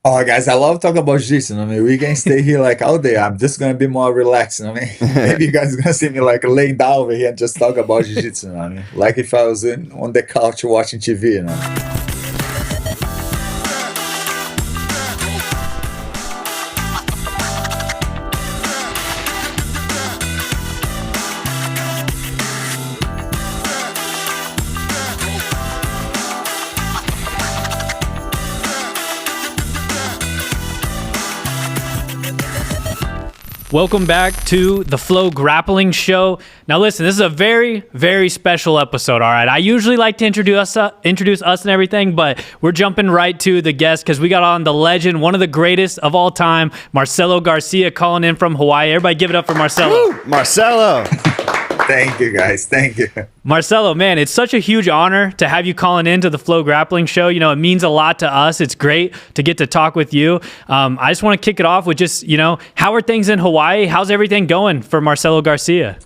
Oh, guys, I love talking about jiu-jitsu. I mean, we can stay here like all day. I'm just gonna be more relaxed. I mean, maybe you guys gonna see me like laying down over here and just talk about jiu-jitsu. I mean, like if I was on the couch watching TV. Welcome back to the FloGrappling show. Now listen, this is a very, very special episode, all right? I usually like to introduce us and everything, but we're jumping right to the guest because we got on the legend, one of the greatest of all time, Marcelo Garcia, calling in from Hawaii. Everybody give it up for Marcelo. Woo! Marcelo! Thank you, guys. Thank you. Marcelo, man, it's such a huge honor to have you calling into the FloGrappling show. You know, it means a lot to us. It's great to get to talk with you. I just want to kick it off with just, how are things in Hawaii? How's everything going for Marcelo Garcia?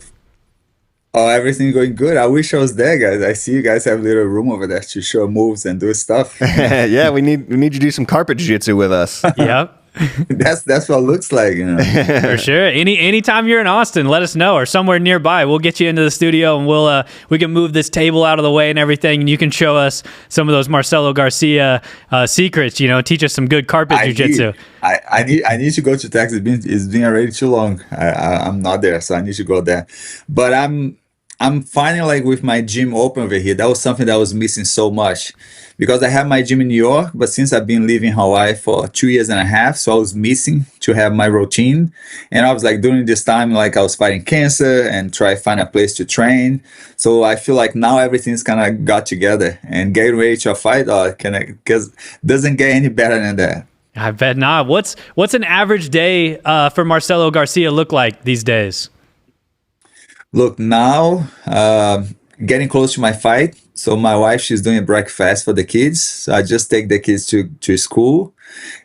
Oh, everything's going good. I wish I was there, guys. I see you guys have a little room over there to show moves and do stuff. Yeah, we need you to do some carpet jiu-jitsu with us. Yep. That's what it looks like, For sure. Anytime you're in Austin, let us know, or somewhere nearby. We'll get you into the studio and we can move this table out of the way and everything, and you can show us some of those Marcelo Garcia secrets. Teach us some good carpet jiu-jitsu. I need to go to Texas. It's been already too long. I'm not there, so I need to go there. But I'm finally like with my gym open over here. That was something that I was missing so much because I have my gym in New York, but since I've been living in Hawaii for 2 years and a half, so I was missing to have my routine. And I was like during this time, like I was fighting cancer and try to find a place to train. So I feel like now everything's kind of got together and getting ready to fight. Because doesn't get any better than that. I bet not. What's an average day for Marcelo Garcia look like these days? Look, now getting close to my fight. So my wife, she's doing breakfast for the kids. So I just take the kids to school,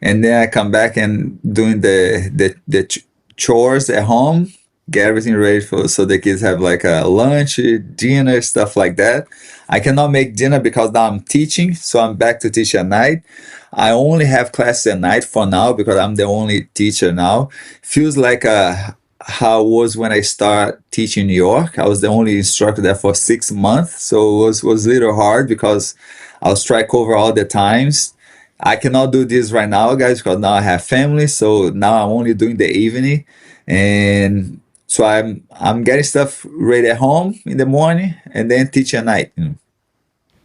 and then I come back and doing the chores at home, get everything ready so the kids have like a lunch, dinner, stuff like that. I cannot make dinner because now I'm teaching, so I'm back to teach at night. I only have classes at night for now because I'm the only teacher now. Feels like how it was when I started teaching in New York. I was the only instructor there for 6 months. So it was a little hard because I was trying to cover all the times. I cannot do this right now, guys, because now I have family. So now I'm only doing the evening. And so I'm getting stuff ready at home in the morning and then teach at night.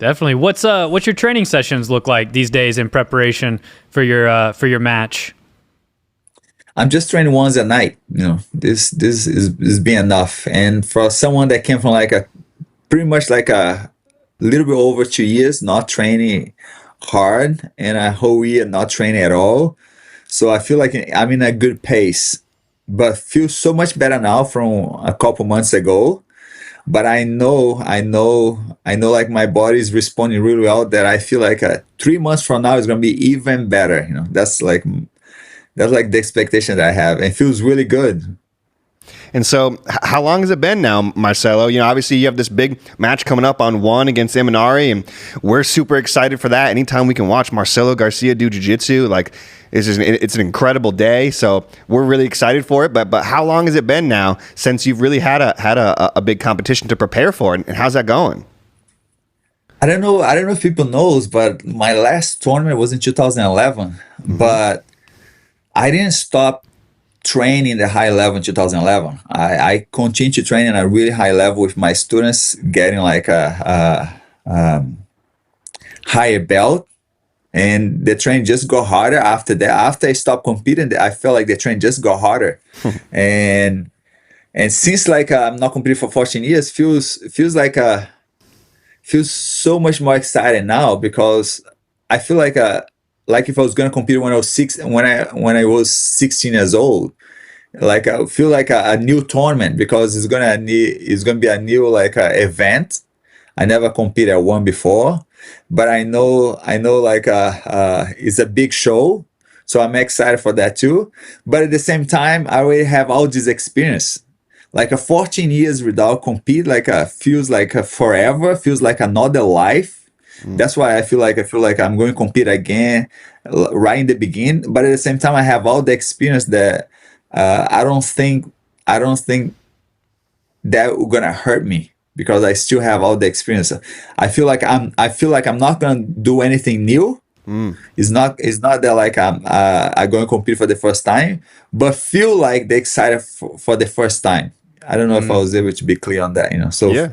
Definitely. What's your training sessions look like these days in preparation for your match? I'm just training once a night. This is being enough. And for someone that came from like pretty much like a little bit over 2 years, not training hard, and a whole year not training at all. So I feel like I'm in a good pace, but feel so much better now from a couple months ago. But I know like my body is responding really well, that I feel like 3 months from now is going to be even better. That's like the expectation that I have, and it feels really good. And so how long has it been now, Marcelo? Obviously you have this big match coming up on 1 against Imanari, and we're super excited for that. Anytime we can watch Marcelo Garcia do jiu-jitsu, like it's an incredible day. So we're really excited for it. But how long has it been now since you've really had a big competition to prepare for, and how's that going? I don't know if people knows, but my last tournament was in 2011. Mm-hmm. But I didn't stop training the high level in 2011. I continued to train at a really high level with my students, getting like a higher belt, and the training just got harder after that. After I stopped competing, I felt like the training just got harder, and since like I'm not competing for 14 years, feels so much more exciting now because I feel like if I was gonna compete when I was when I was 16 years old, like I feel like a new tournament because it's gonna be a new like event. I never competed at one before, but I know like it's a big show, so I'm excited for that too. But at the same time, I already have all this experience. Like 14 years without compete, like feels like forever, feels like another life. That's why I feel like I'm going to compete again right in the beginning. But at the same time, I have all the experience that I don't think that will gonna hurt me because I still have all the experience. I feel like I'm not gonna do anything new. It's not that like I'm going to compete for the first time, but feel like they excited for the first time. I don't know if I was able to be clear on that, So Yeah.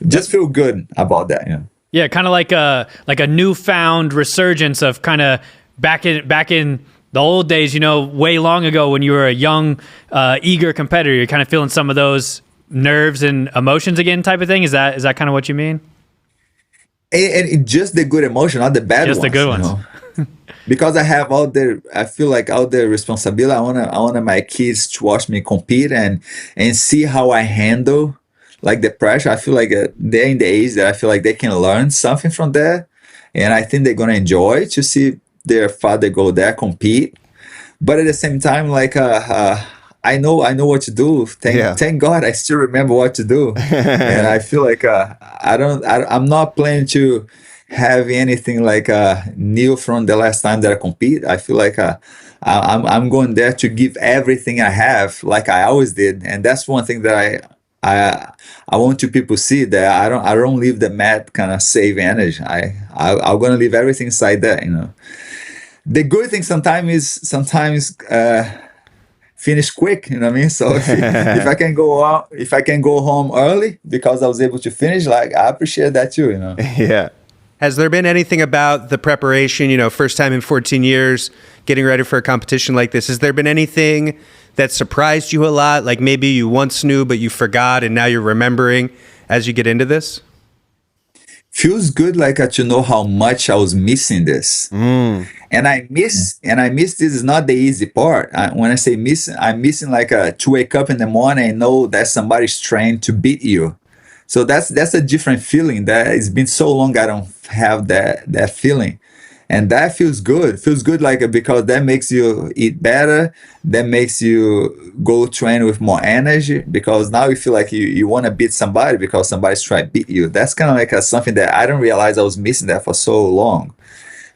just feel good about that. Yeah, kind of like a newfound resurgence of kind of back in the old days, way long ago when you were a young, eager competitor. You're kind of feeling some of those nerves and emotions again, type of thing. Is that kind of what you mean? And just the good emotion, not the bad Just ones. the good ones. Because I feel like all the responsibility. I want my kids to watch me compete and see how I handle like the pressure. I feel like they're in the age that I feel like they can learn something from there, and I think they're gonna enjoy to see their father go there compete. But at the same time, like I know what to do. Yeah. Thank God I still remember what to do, and I feel like I'm not planning to have anything like new from the last time that I compete. I feel like I'm going there to give everything I have, like I always did, and that's one thing that I want to people see that I don't leave the mat kind of save energy. I'm gonna leave everything inside there. The good thing sometimes finish quick, you know what I mean? So if I can go out, if I can go home early because I was able to finish, like I appreciate that too. Yeah. Has there been anything about the preparation, first time in 14 years, getting ready for a competition like this? Has there been anything that surprised you a lot? Like maybe you once knew, but you forgot and now you're remembering as you get into this? Feels good like to know how much I was missing this. And I miss this is not the easy part. When I say missing, I'm missing like to wake up in the morning and know that somebody's trying to beat you. So that's a different feeling. That it's been so long I don't have that feeling, and that feels good. Feels good like because that makes you eat better. That makes you go train with more energy because now you feel like you want to beat somebody because somebody's trying to beat you. That's kind of like something that I don't realize I was missing that for so long.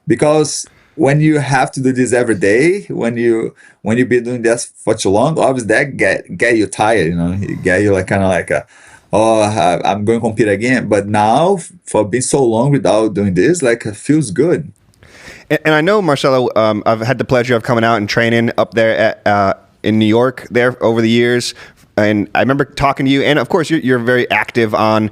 Because when you have to do this every day, when you've been doing this for too long, obviously that get you tired. It get you like kind of like I'm going to compete again. But now for being so long without doing this, like it feels good. And I know, Marcelo, I've had the pleasure of coming out and training up there in New York there over the years. And I remember talking to you. And of course, you're very active on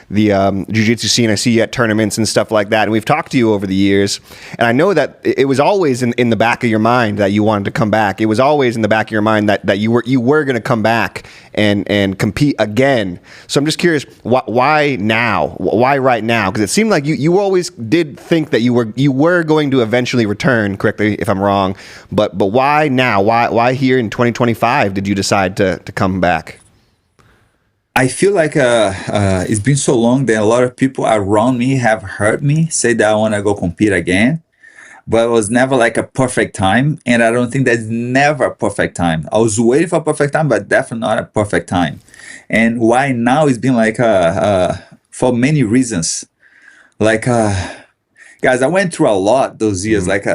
the jiu-jitsu scene. I see you at tournaments and stuff like that. And we've talked to you over the years. And I know that it was always in the back of your mind that you wanted to come back. It was always in the back of your mind that you were going to come back and compete again. So I'm just curious, why now? Why right now? Because it seemed like you always did think that you were going to eventually return. Correct me if I'm wrong. But why now? Why here in 2025 did you decide to come back? I feel like it's been so long that a lot of people around me have heard me say that I want to go compete again, but it was never like a perfect time, and I don't think there's never a perfect time. I was waiting for a perfect time, but definitely not a perfect time. And why now? It's been like for many reasons. Like guys, I went through a lot those years. Like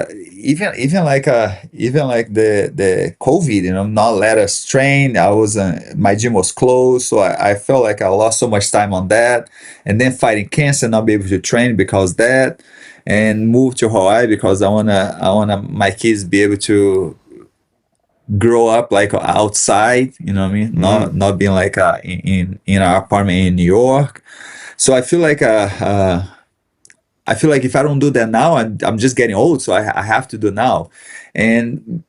even like the COVID, not let us train. I was my gym was closed, so I felt like I lost so much time on that. And then fighting cancer, not be able to train because that, and moved to Hawaii because I wanna my kids be able to grow up like outside. You know what I mean? Not being like in our apartment in New York. So I feel like if I don't do that now, I'm just getting old, so I have to do now. And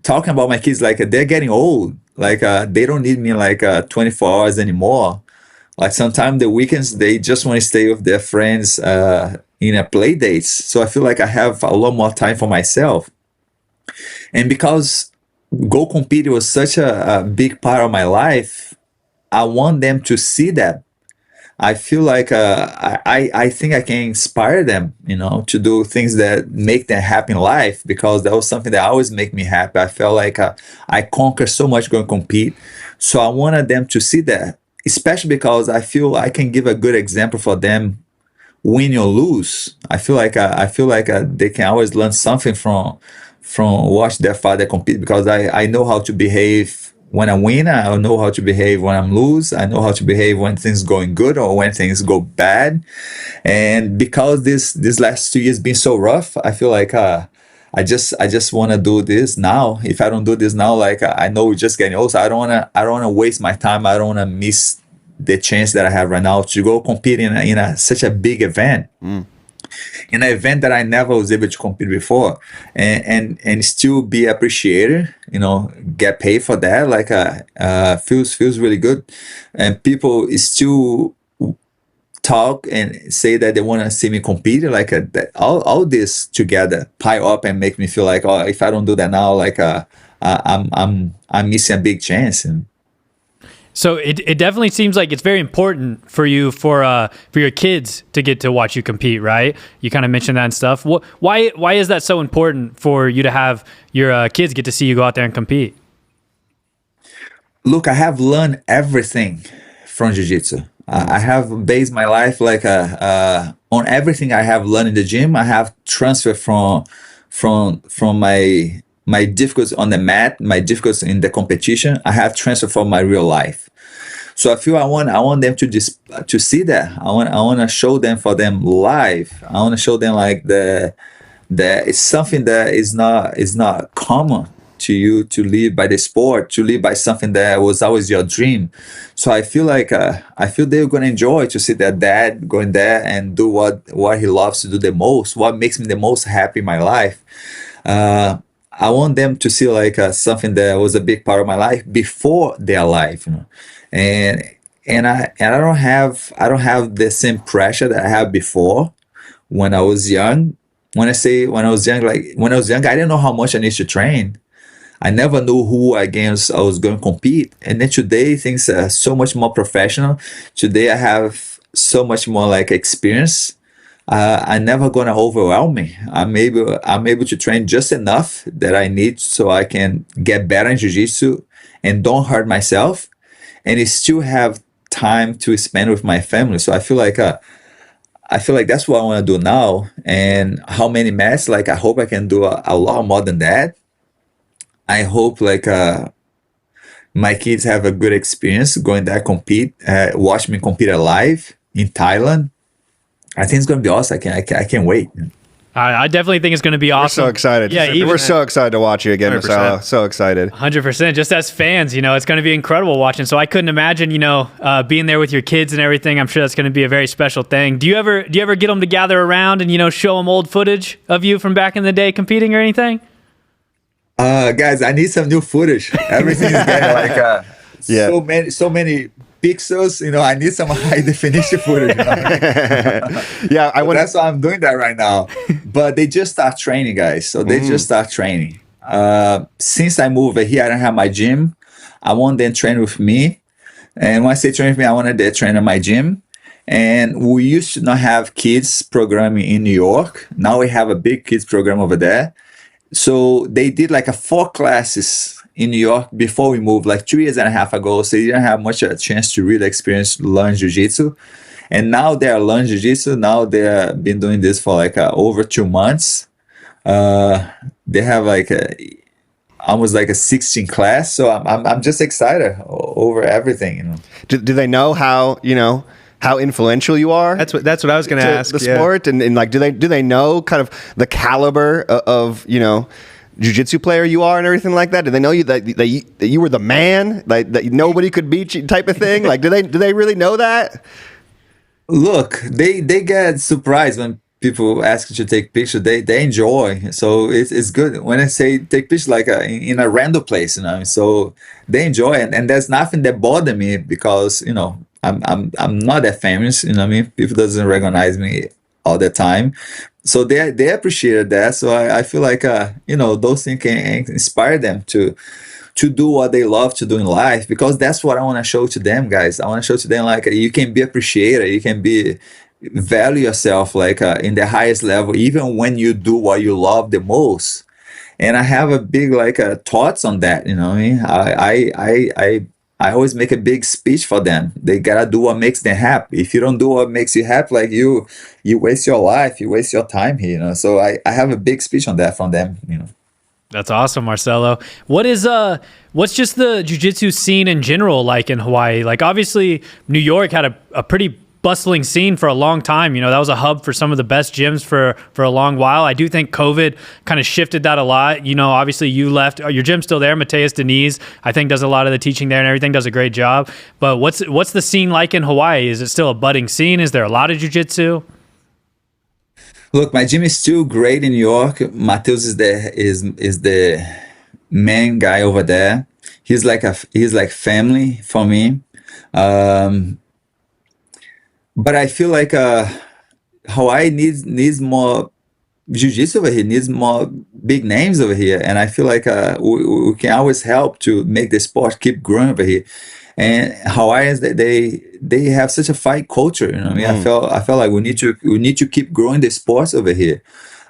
talking about my kids, like they're getting old, like they don't need me like 24 hours anymore. Like sometimes the weekends they just want to stay with their friends in a play dates. So I feel like I have a lot more time for myself. And because go compete was such a big part of my life, I want them to see that. I feel like I think I can inspire them, to do things that make them happy in life because that was something that always make me happy. I felt like I conquered so much going to compete. So I wanted them to see that, especially because I feel I can give a good example for them win or lose, I feel like they can always learn something from watch their father compete, because I know how to behave when I win. I know how to behave when I'm lose. I know how to behave when things going good or when things go bad. And because this last 2 years been so rough, I feel like I just want to do this now. If I don't do this now, like I know we're just getting old, so I don't want to waste my time. I don't want to miss the chance that I have right now to go compete in such a big event. In an event that I never was able to compete before, and still be appreciated, get paid for that, like feels really good. And people still talk and say that they want to see me compete, like that, all this together pile up and make me feel like, oh, if I don't do that now, like I'm missing a big chance. And So it definitely seems like it's very important for you for your kids to get to watch you compete, right? You kind of mentioned that and stuff. Why is that so important for you to have your kids get to see you go out there and compete? Look, I have learned everything from jiu-jitsu. I have based my life like on everything I have learned in the gym. I have transferred from my difficulties on the mat, my difficulties in the competition. I have transferred from my real life. So I feel I want them to see that. I want to show them for them live. I want to show them like that it's something that is not common to you, to live by the sport, to live by something that was always your dream. So I feel like they're gonna enjoy to see their dad going there and do what he loves to do the most, what makes me the most happy in my life. I want them to see like something that was a big part of my life before their life, and I don't have the same pressure that I had before when I was young. When I say when I was young, like when I was young, I didn't know how much I need to train. I never knew who against I was going to compete. And then today things are so much more professional. Today I have so much more like experience. I never gonna overwhelm me. I'm able to train just enough that I need so I can get better in jiu-jitsu and don't hurt myself, and still have time to spend with my family. So I feel like that's what I want to do now. And how many matches? Like I hope I can do a lot more than that. I hope like my kids have a good experience going there, compete, watch me compete live in Thailand. I think it's gonna be awesome. I can't wait. I definitely think it's going to be awesome. We're so excited. Yeah, we're so excited to watch you again, 100%. Marcelo. So excited. 100%. Just as fans, it's going to be incredible watching. So I couldn't imagine, being there with your kids and everything. I'm sure that's going to be a very special thing. Do you ever get them to gather around and show them old footage of you from back in the day competing or anything? Guys, I need some new footage. Everything is getting like so many pixels. I need some high definition footage. Yeah, that's why I'm doing that right now. But they just start training, guys. So they just start training. Since I moved here, I don't have my gym. I want them to train with me. And when I say train with me, I wanted them to train at my gym. And we used to not have kids programming in New York. Now we have a big kids program over there. So they did like 4 classes in New York before we moved, like 2 years and a half ago. So they didn't have much of a chance to really learn jiu-jitsu. And now they are learning jiu-jitsu. Now they've been doing this for like over 2 months. They have like almost like a 16 class. So I'm just excited over everything. Do they know how influential you are? That's what I was going to ask. The sport, and like, do they know kind of the caliber of jiu-jitsu player you are and everything like that? Do they know that you were the man, like that nobody could beat you type of thing? Like, do they really know that? Look, they get surprised when people ask you to take pictures. They enjoy, so it's good. When I say take pictures, like in a random place, so they enjoy it, and there's nothing that bother me because I'm not that famous, people doesn't recognize me all the time. So they appreciate that. So I feel like those things can inspire them to do what they love to do in life, because that's what I want to show to them, guys. I want to show to them like you can be appreciated, you can value yourself like in the highest level, even when you do what you love the most. And I have a big like thoughts on that. I I always make a big speech for them. They gotta do what makes them happy. If you don't do what makes you happy, like you waste your life, you waste your time here, you know. So I have a big speech on that from them, you know. That's awesome, Marcelo. What's just the jiu-jitsu scene in general like in Hawaii? Like obviously New York had a pretty bustling scene for a long time. You know, that was a hub for some of the best gyms for a long while. I do think COVID kind of shifted that a lot. You know, obviously you left, your gym's still there. Mateus Diniz, I think, does a lot of the teaching there and everything, does a great job. But what's the scene like in Hawaii? Is it still a budding scene? Is there a lot of jiu-jitsu? Look, my gym is still great in New York. Mateus is the main guy over there. He's like family for me. Um, but I feel like Hawaii needs more jiu-jitsu over here, needs more big names over here, and I feel like we can always help to make the sport keep growing over here. And Hawaiians, they have such a fight culture. You know, what I mean, I felt like we need to keep growing the sports over here.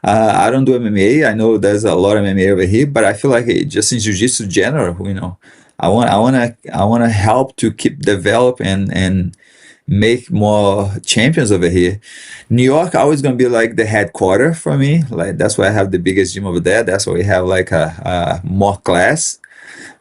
I don't do MMA. I know there's a lot of MMA over here, but I feel like just in jiu-jitsu general, you know, I want to help to keep develop and make more champions over here. New York always gonna be like the headquarter for me. Like that's why I have the biggest gym over there. That's why we have like a more class.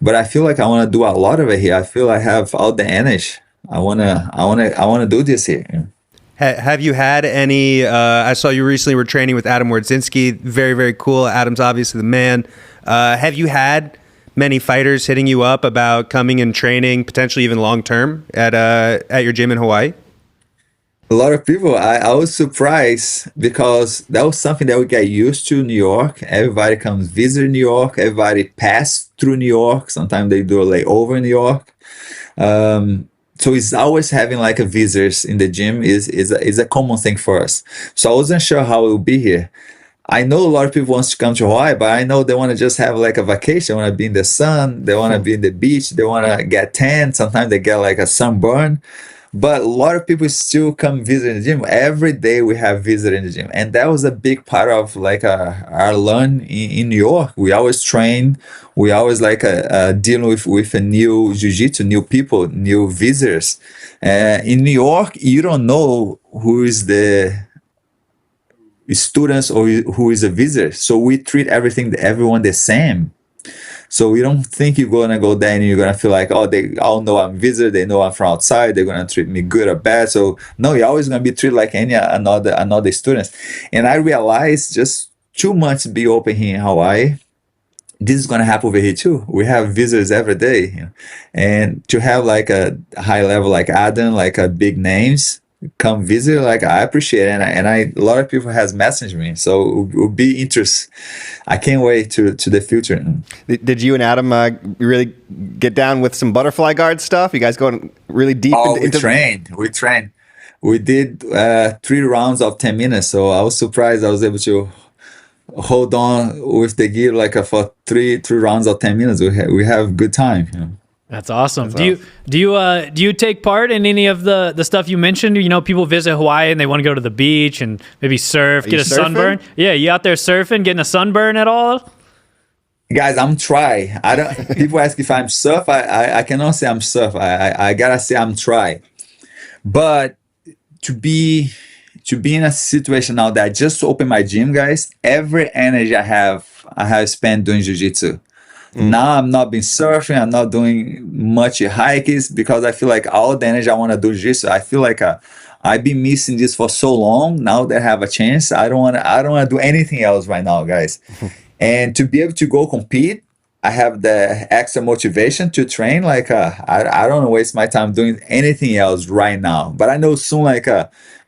But I feel like I want to do a lot over here. I feel I have all the energy. I wanna do this here. Have you had any? I saw you recently were training with Adam Wardzinski. Very, very cool. Adam's obviously the man. Have you had many fighters hitting you up about coming and training, potentially even long term, at your gym in Hawaii? A lot of people. I was surprised because that was something that we get used to in New York. Everybody comes visit New York. Everybody pass through New York. Sometimes they do a layover in New York. So it's always having like a visitors in the gym is a common thing for us. So I wasn't sure how it would be here. I know a lot of people wants to come to Hawaii, but I know they want to just have like a vacation. They want to be in the sun. They want to be in the beach. They want to get tan. Sometimes they get like a sunburn. But a lot of people still come visit the gym. Every day we have visitors in the gym. And that was a big part of like our learn in New York. We always train. We always like dealing with a new jiu-jitsu, new people, new visitors. In New York, you don't know who is the students or who is a visitor. So we treat everyone the same. So we don't think you're gonna go there and you're gonna feel like, oh, they all know I'm a visitor, they know I'm from outside, they're gonna treat me good or bad. So no, you're always gonna be treated like any another students. And I realized just 2 months be open here in Hawaii, this is gonna happen over here too. We have visitors every day, you know? And to have like a high level like Adam, like a big names come visit, like I appreciate it, and a lot of people has messaged me, so it will be interest. I can't wait to the future. Did you and Adam really get down with some butterfly guard stuff? You guys going really deep into we trained. We did 3 rounds of 10 minutes, so I was surprised I was able to hold on with the gear like for three rounds of 10 minutes. We have good time, you know. That's awesome. Do you take part in any of the stuff you mentioned? You know, people visit Hawaii and they want to go to the beach and maybe surf, get a sunburn. Yeah, you out there surfing, getting a sunburn at all? Guys, I'm try. I don't. People ask if I'm surf. I cannot say I'm surf. I gotta say I'm try. But to be in a situation now that I just opened my gym, guys, every energy I have spent doing jiu-jitsu. Now I'm not been surfing. I'm not doing much hikes because I feel like all the energy I want to do jiu-jitsu. I feel like I've been missing this for so long. Now that I have a chance, I don't want to do anything else right now, guys. And to be able to go compete, I have the extra motivation to train. Like I don't want to waste my time doing anything else right now. But I know soon, like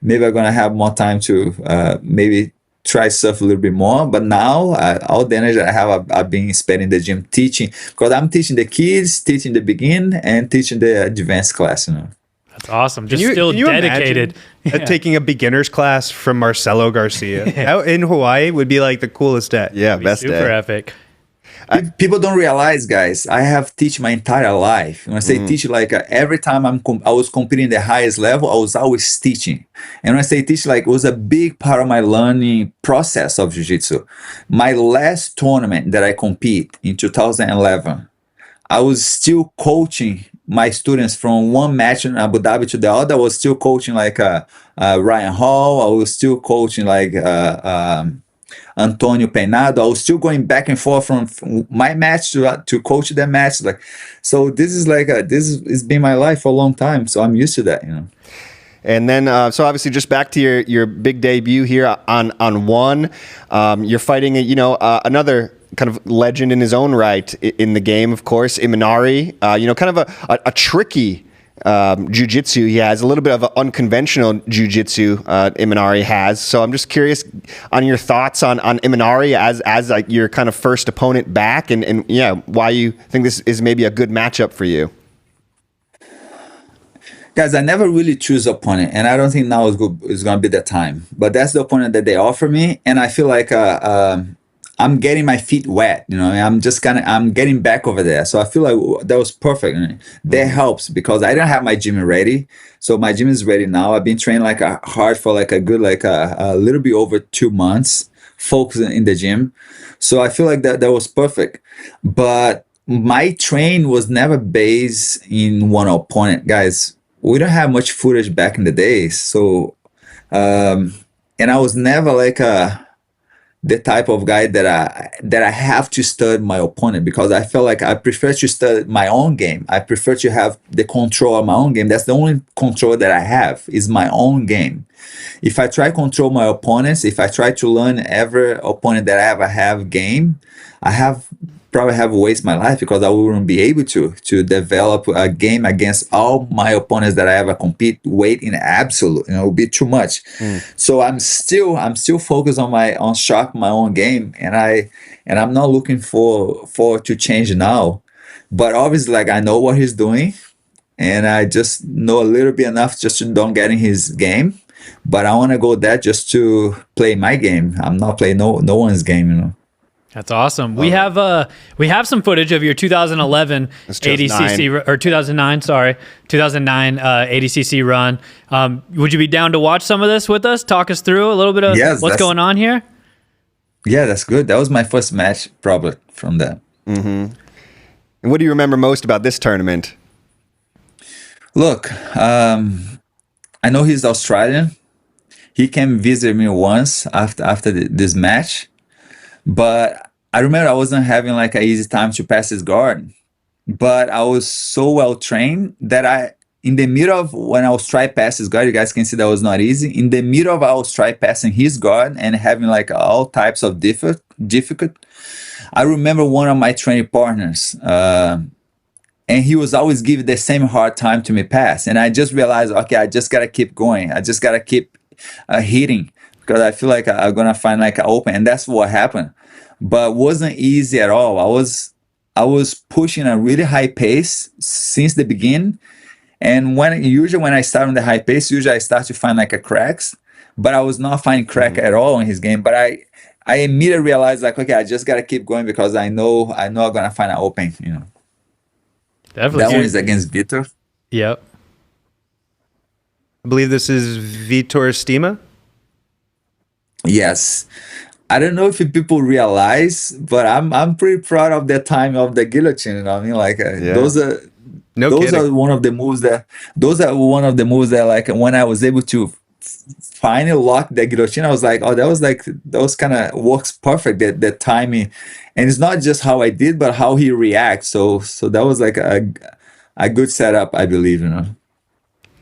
maybe I'm gonna have more time to maybe try stuff a little bit more. But now all the energy I have, I've been spending in the gym teaching, because I'm teaching the kids, teaching the begin, and teaching the advanced class. You know, that's awesome. Just still dedicated. Taking a beginner's class from Marcelo Garcia out in Hawaii would be like the coolest day. Yeah, best super day. Epic. People don't realize, guys, I have teach my entire life. When I say teach, like every time I was competing the highest level, I was always teaching. And when I say teach, like it was a big part of my learning process of jiu-jitsu. My last tournament that I compete in 2011, I was still coaching my students from one match in Abu Dhabi to the other. I was still coaching like Ryan Hall. I was still coaching like Antonio Peinado. I was still going back and forth from my match to coach their match. Like, so this is like it's been my life for a long time. So I'm used to that, you know. And then, so obviously, just back to your big debut here on one. You're fighting, another kind of legend in his own right in the game, of course, Imanari. Kind of a tricky jiu-jitsu he has, a little bit of an unconventional jiu-jitsu Imanari has. So I'm just curious on your thoughts on Imanari as like your kind of first opponent back, and why you think this is maybe a good matchup for you. Guys, I never really choose opponent, and I don't think now is going to be the time. But that's the opponent that they offer me, and I feel like I'm getting my feet wet. You know, I'm getting back over there. So I feel like that was perfect. That helps because I didn't have my gym ready. So my gym is ready now. I've been training like hard for like a good a little bit over 2 months, focusing in the gym. So I feel like that was perfect. But my train was never based in one opponent, guys. We don't have much footage back in the days, so and I was never like the type of guy that I have to study my opponent, because I felt like I prefer to study my own game. I prefer to have the control of my own game. That's the only control that I have, is my own game. If I try to control my opponents, if I try to learn every opponent that I ever have game, probably have wasted my life, because I wouldn't be able to develop a game against all my opponents that I ever compete weight in absolute. It would be too much. So I'm still focused on sharp my own game, and I'm not looking for to change now. But obviously, like, I know what he's doing, and I just know a little bit enough just to don't get in his game. But I want to go there just to play my game. I'm not playing no one's game, you know. That's awesome. We have some footage of your 2011 ADCC or 2009 ADCC run. Would you be down to watch some of this with us? Talk us through a little bit of what's going on here. Yeah, that's good. That was my first match, probably, from that. Mm-hmm. And what do you remember most about this tournament? Look, I know he's Australian. He came visit me once after this match. But I remember I wasn't having like an easy time to pass his guard, but I was so well trained that in the middle of when I was trying to pass his guard, you guys can see that was not easy. In the middle of I was trying passing his guard and having like all types of difficult. I remember one of my training partners, and he was always giving the same hard time to me pass, and I just realized, okay, I just gotta keep going. I just gotta keep hitting, because I feel like I'm gonna find like an open, and that's what happened. But wasn't easy at all. I was pushing a really high pace since the beginning, and usually when I start on the high pace, usually I start to find like a cracks, but I was not finding crack at all in his game. But I immediately realized, like, okay, I just gotta keep going, because I know I'm gonna find an open. You know, definitely. That one is against Vitor. Yep. I believe this is Vitor Stima. Yes. I don't know if people realize, but I'm pretty proud of the time of the guillotine. You know what I mean? Like those are one of the moves that like when I was able to finally lock the guillotine, I was like, oh, that was kind of works perfect. The timing, and it's not just how I did, but how he reacts. So that was like a good setup, I believe. You know.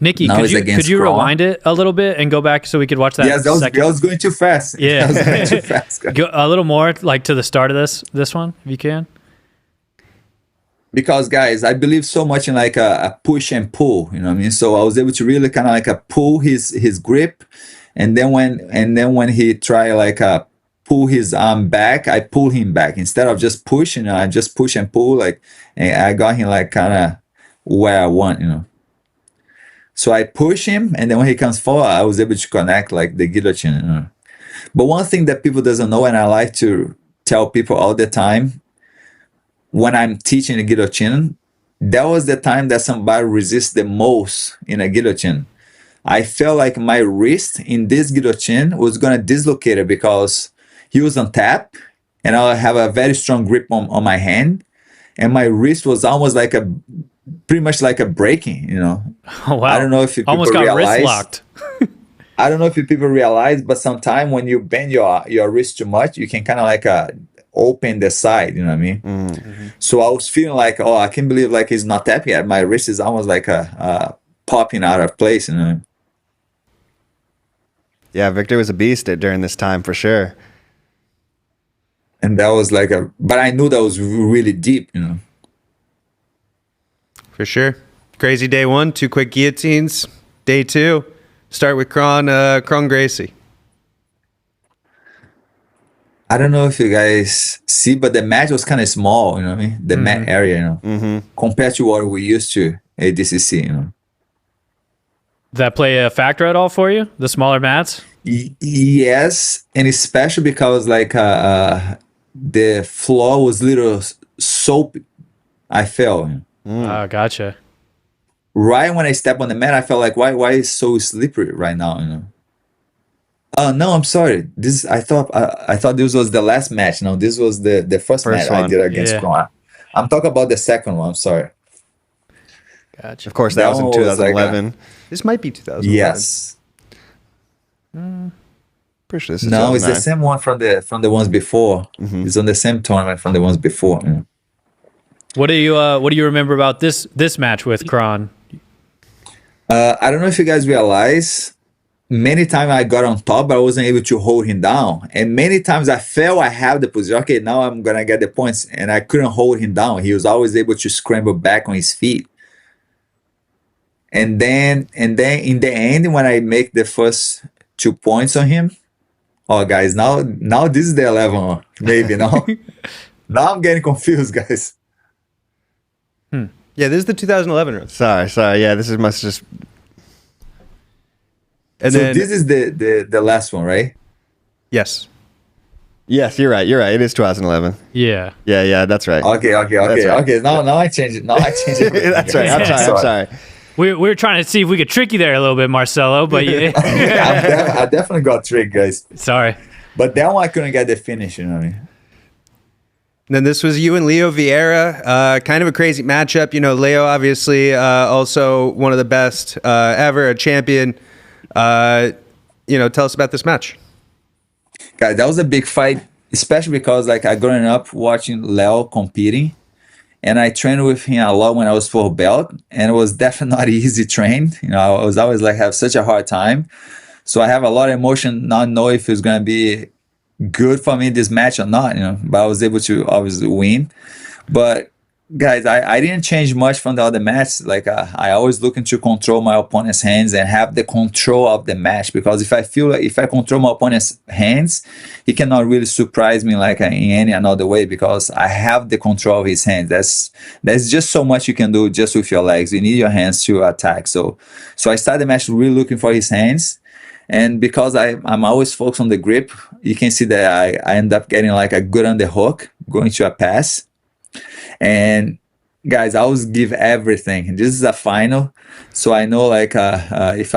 Nikki, could you rewind it a little bit and go back so we could watch that? Yes, that was going too fast. Yeah, that was going too fast. Go a little more, like to the start of this one, if you can. Because guys, I believe so much in like a push and pull. You know what I mean? So I was able to really kind of like pull his grip, and then when he try like pull his arm back, I pull him back instead of just pushing. I just push and pull, like, and I got him like kind of where I want. You know. So I push him, and then when he comes forward, I was able to connect like the guillotine. You know? But one thing that people doesn't know, and I like to tell people all the time, when I'm teaching the guillotine, that was the time that somebody resists the most in a guillotine. I felt like my wrist in this guillotine was gonna dislocate it, because he was on tap, and I have a very strong grip on my hand, and my wrist was almost like pretty much like a breaking, you know. Oh, wow. I don't know if people Almost got realize. wrist locked. I don't know if people realize, but sometimes when you bend your wrist too much, you can kind of like open the side. You know what I mean? Mm. So I was feeling like, oh, I can't believe like it's not tapping yet. My wrist is almost like popping out of place. You know? Yeah, Victor was a beast during this time for sure. And that was like but I knew that was really deep. You know? For sure. Crazy day 1, 2 quick guillotines. Day 2, start with Kron Gracie. I don't know if you guys see, but the match was kind of small. You know what I mean? The mat area, you know, compared to what we used to at DCC. You know. Did that play a factor at all for you? The smaller mats? Yes, and especially because like the floor was little soapy. I felt Gotcha. right when I stepped on the mat, I felt like why is so slippery right now? You know. Oh no, I'm sorry. I thought this was the last match. No, this was the first match I one. did against Yeah. Kron. I'm talking about the second one. I'm sorry. Gotcha. Of course, that That was in one was like 2011. This might be 2011. Yes. Pretty sure this is No, it's the 2009. same one from the ones before. It's on the same tournament from the ones before. You know. What do you remember about this match with Kron? I don't know if you guys realize. Many times I got on top, but I wasn't able to hold him down. And many times I felt I have the position. Okay, now I'm gonna get the points, and I couldn't hold him down. He was always able to scramble back on his feet. And then in the end, when I make the first 2 points on him, oh guys, now this is the 11 maybe now. Now I'm getting confused, guys. Yeah, this is the 2011 run. Sorry. Yeah, this must just. And So then this is the last one, right? yes. Yes, you're right. It is 2011. Yeah. Yeah, that's right. Okay. That's right. Okay. Now I change it. That's right. I'm sorry. We were trying to see if we could trick you there a little bit, Marcelo, but I definitely got tricked, guys. sorry. But that one I couldn't get the finish. You know what I mean? And then this was you and Leo Vieira. Kind of a crazy matchup. You know, Leo obviously also one of the best ever, a champion. Tell us about this match. Guys, that was a big fight, especially because like I growing up watching Leo competing, and I trained with him a lot when I was full belt, and it was definitely not easy train. You know, I was always like have such a hard time. So I have a lot of emotion, not know if it's gonna be good for me this match or not. You know, but I was able to obviously win. But guys, I didn't change much from the other match. Like I always looking to control my opponent's hands and have the control of the match, because if I feel like if I control my opponent's hands, he cannot really surprise me like in any another way, because I have the control of his hands. There's just so much you can do just with your legs. You need your hands to attack. So I started the match really looking for his hands. And because I'm always focused on the grip, you can see that I end up getting like a good underhook, going to a pass. And guys, I always give everything. This is a final, so I know like if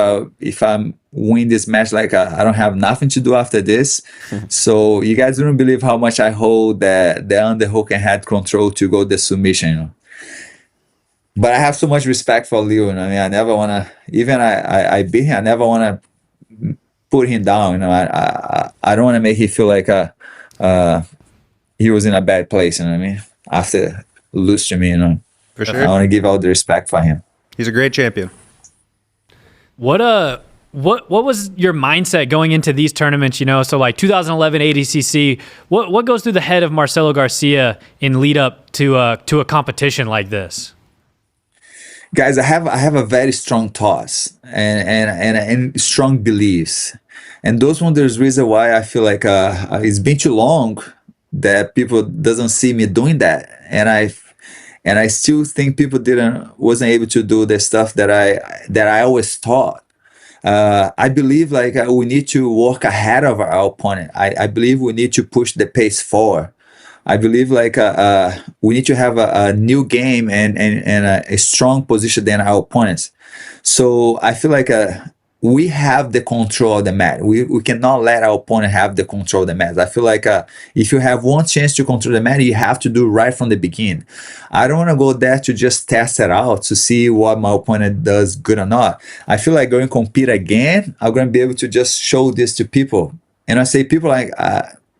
I win this match, like I don't have nothing to do after this. So you guys don't believe how much I hold the underhook and head control to go the submission. You know? But I have so much respect for Leo. You know? I mean, I never wanna even I beat him. I never wanna put him down. You know, I don't wanna make him feel like he was in a bad place. You know what I mean? After lose to me, you know. For I sure. want to give all the respect for him. He's a great champion. What was your mindset going into these tournaments? You know, so like 2011 ADCC. What goes through the head of Marcelo Garcia in lead up to a competition like this? Guys, I have a very strong thoughts and strong beliefs, and those one there's reason why I feel like it's been too long that people doesn't see me doing that, and I still think people wasn't able to do the stuff that I always thought. I believe like we need to work ahead of our opponent. I believe we need to push the pace forward. I believe like we need to have a new game and a strong position than our opponents. So I feel like we have the control of the mat. We cannot let our opponent have the control of the mat. I feel like if you have one chance to control the mat, you have to do right from the beginning. I don't want to go there to just test it out to see what my opponent does good or not. I feel like going to compete again, I'm going to be able to just show this to people. And I say people like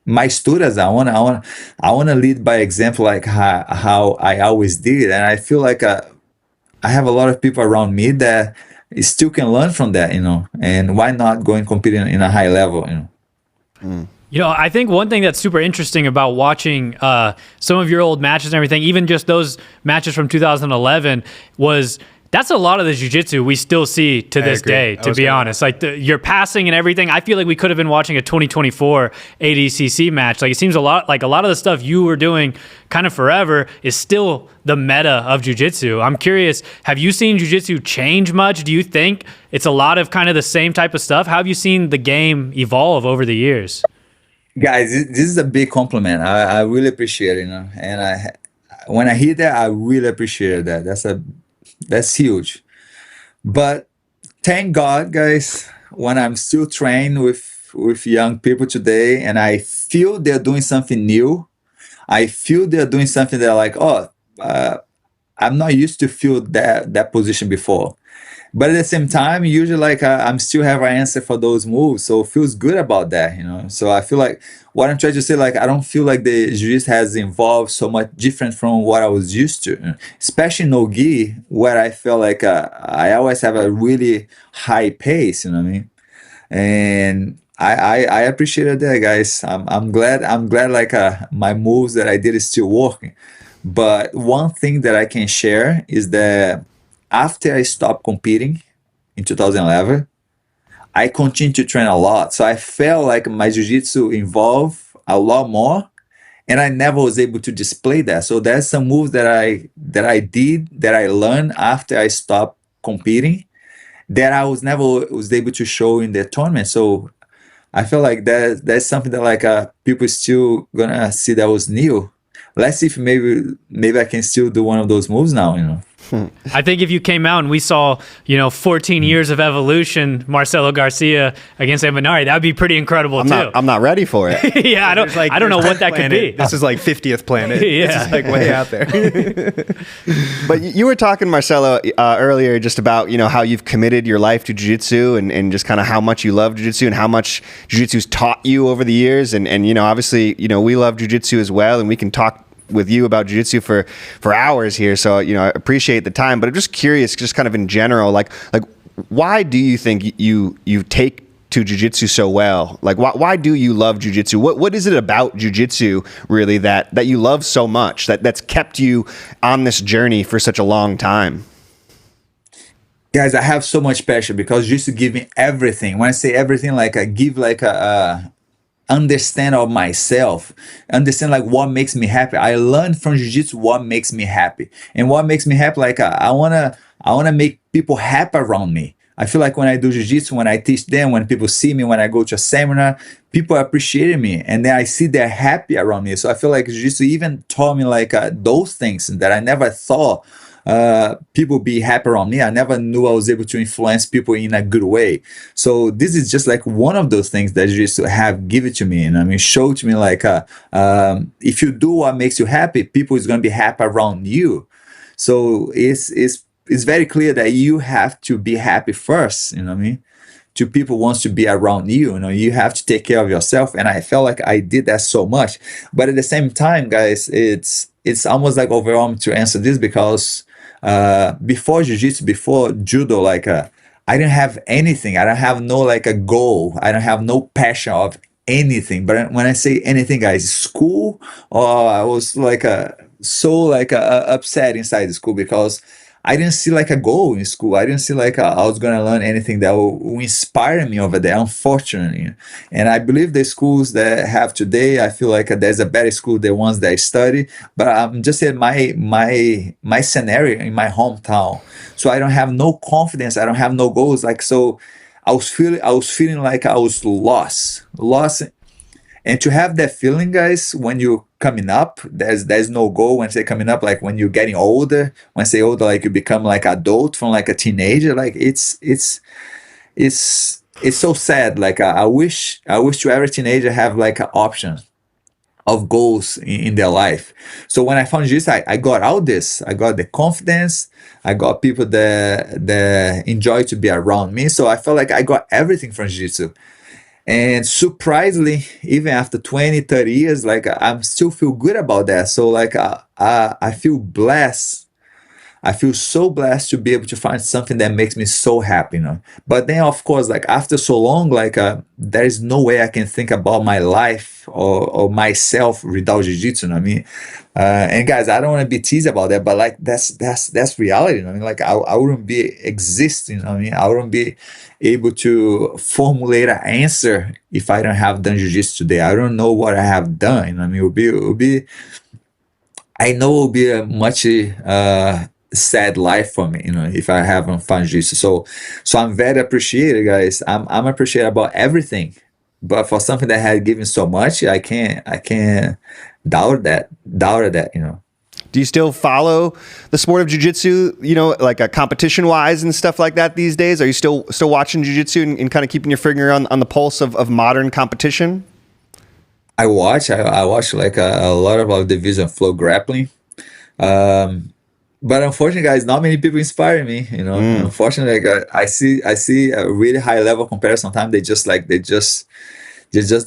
my students, I want to lead by example, like how I always did. And I feel like I have a lot of people around me that still can learn from that, and why not go and compete in a high level, I think one thing that's super interesting about watching some of your old matches and everything, even just those matches from 2011, was that's a lot of the jiu-jitsu we still see to this day, to be honest. Like your passing and everything, I feel like we could have been watching a 2024 ADCC match. Like it seems a lot of the stuff you were doing kind of forever is still the meta of jiu-jitsu. I'm curious, have you seen jiu-jitsu change much? Do you think it's a lot of kind of the same type of stuff? How have you seen the game evolve over the years? Guys, this is a big compliment. I really appreciate it, and when I hear that, I really appreciate that. That's huge. But thank God, guys, when I'm still trained with young people today, and I feel they're doing something new, I feel they're doing something that like, I'm not used to feel that position before. But at the same time, usually like I'm still have an answer for those moves, so it feels good about that. So I feel like what I'm trying to say, like I don't feel like the jiu-jitsu has evolved so much different from what I was used to, especially no gi, where I felt like I always have a really high pace. You know what I mean? And I appreciated that, guys. I'm glad like my moves that I did is still working. But one thing that I can share is that after I stopped competing in 2011, I continued to train a lot. So I felt like my jiu-jitsu evolved a lot more, and I never was able to display that. So there's some moves that I did that I learned after I stopped competing that I was never was able to show in the tournament. So I feel like that's something that like people still gonna see that was new. Let's see if maybe I can still do one of those moves now. I think if you came out and we saw, 14 years of evolution, Marcelo Garcia against Emanari, that would be pretty incredible too. I'm not ready for it. Yeah, I don't know what that could be. This is like 50th planet. Yeah. This is like way out there. But you were talking, Marcelo, earlier just about, how you've committed your life to jiu-jitsu and just kind of how much you love jiu-jitsu and how much jiu-jitsu's taught you over the years. And obviously, we love jiu-jitsu as well, and we can talk with you about jiu-jitsu for hours here. So, I appreciate the time, but I'm just curious, just kind of in general, like why do you think you take to jiu-jitsu so well? Like, why do you love jiu-jitsu? What is it about jiu-jitsu really that you love so much that's kept you on this journey for such a long time? Guys, I have so much passion because jiu-jitsu give me everything. When I say everything, like I give like a understand of myself, understand like what makes me happy. I learned from jiu-jitsu what makes me happy, and what makes me happy, like I wanna make people happy around me. I feel like when I do jiu-jitsu, when I teach them, when people see me, when I go to a seminar, people appreciate me, and then I see they're happy around me. So I feel like jiu-jitsu even taught me like those things that I never thought people be happy around me. I never knew I was able to influence people in a good way. So this is just like one of those things that you just have given to me. And I mean, show to me like, if you do what makes you happy, people is going to be happy around you. So it's very clear that you have to be happy first. You know what I mean? To people wants to be around you. You have to take care of yourself. And I felt like I did that so much. But at the same time, guys, it's almost like overwhelming to answer this because before jiu-jitsu, before judo, like I didn't have anything. I don't have no like a goal. I don't have no passion of anything. But when I say anything, guys, school, I was like so upset inside the school because I didn't see like a goal in school. I didn't see like I was going to learn anything that will inspire me over there, unfortunately. And I believe the schools that have today, I feel like there's a better school than ones that I study. But I'm just saying my scenario in my hometown. So I don't have no confidence. I don't have no goals. Like, so I was feeling like I was lost. And to have that feeling, guys, when you're coming up, there's no goal. When I say coming up, like when you're getting older, when I say older, like you become like adult from like a teenager, like it's it's so sad. Like I wish to every teenager have like an option of goals in their life. So when I found jiu-jitsu, I got all this. I got the confidence. I got people that enjoy to be around me. So I felt like I got everything from jiu-jitsu. And surprisingly, even after 20, 30 years, like I'm still feel good about that. So like I feel blessed. I feel so blessed to be able to find something that makes me so happy, you know. But then, of course, like after so long, like there is no way I can think about my life or myself without jiu-jitsu. You know what I mean? And guys, I don't want to be teased about that, but like that's reality. You know what I mean? Like I wouldn't be existing. You know what I mean? I wouldn't be able to formulate an answer if I don't have done jiu-jitsu today. I don't know what I have done. You know what I mean? It would be. I know it will be a much sad life for me, you know, if I haven't found jiu-jitsu. So I'm very appreciated, guys. I'm appreciated about everything, but for something that had given so much, I can't doubt that, you know. Do you still follow the sport of jiu-jitsu, you know, like competition wise and stuff like that these days? Are you still watching jiu-jitsu and kind of keeping your finger on the pulse of modern competition? I watch like a lot of division FloGrappling. But unfortunately, guys, not many people inspire me. You know, unfortunately, like, I see a really high level comparison. Sometimes they just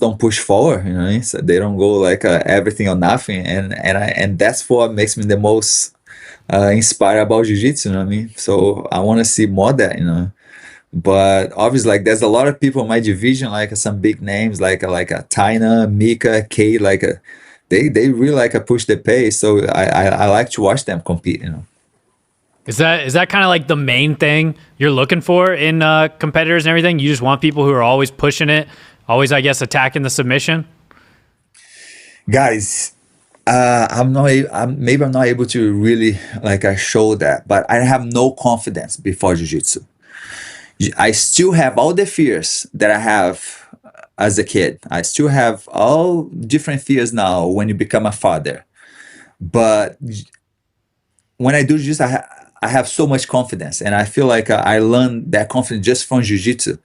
don't push forward. You know, so they don't go like everything or nothing. And that's what makes me the most inspired about jiu-jitsu. You know what I mean? So I want to see more of that. You know. But obviously, like there's a lot of people in my division, like some big names, like a Tina, Mika, Kate, like they really like push the pace. So I like to watch them compete. You know, Is that kind of like the main thing you're looking for in competitors and everything? You just want people who are always pushing it, always, I guess, attacking the submission. guys. Maybe I'm not able to really like show that, but I have no confidence before jiu-jitsu. I still have all the fears that I have as a kid. I still have all different fears now when you become a father. But when I do jiu-jitsu, I have so much confidence, and I feel like I learned that confidence just from jiu-jitsu.